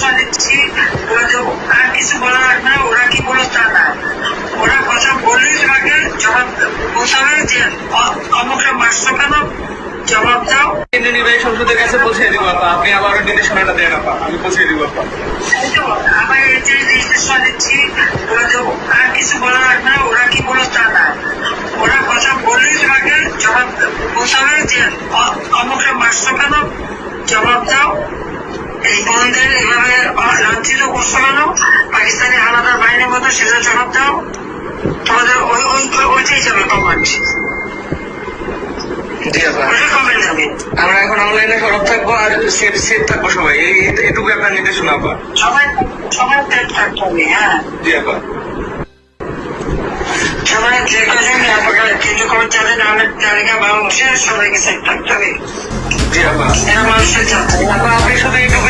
নির্দেশনা দিচ্ছি, আর কিছু বলা লাগবে না। ওরা কি বলো তা না, ওরা কথা বললেই তোমাকে জবাব বলতে হবে যে অমুকটা মারছো কেন, জবাব দাও। নির্বাহী সংসদের কাছে পৌঁছে দিব আপা, আপনি আবার নির্দেশনাটা দেন আপা, আমি পৌঁছে দিব আপা। আবার এই যে নির্দেশনা দিচ্ছি, আর কিছু বলা লাগবে না। ওরা কি বলো তা না, ওরা কথা বললেই তোমাকে জবাব বলতে হবে যে অমুকটা মারছো কেন, জবাব দাও। এই বন্ধের এভাবে লাঞ্ছিত করছো কেন, পাকিস্তানি হানাদার বাহিনীর মতো, সেটা জবাব দাও। তোমাদের ওইটাই যাবে কমান্ড। আমরা এখন অনলাইনে সরব থাকবো আর সেফ থাকবো সবাই, এইটুকু আপনার নির্দেশনা আপা। সবাই সবাই সেফ থাকতে হবে। হ্যাঁ জি আপা। সবাই যে কজন কেন্দ্রীয় কর্মচারী নামের তালিকা বাংলাদেশের সবাইকে সেফ থাকতে হবে। জি আপা। এরা মানুষের যাত্রা। আপা আপনি শুধু এইটুকু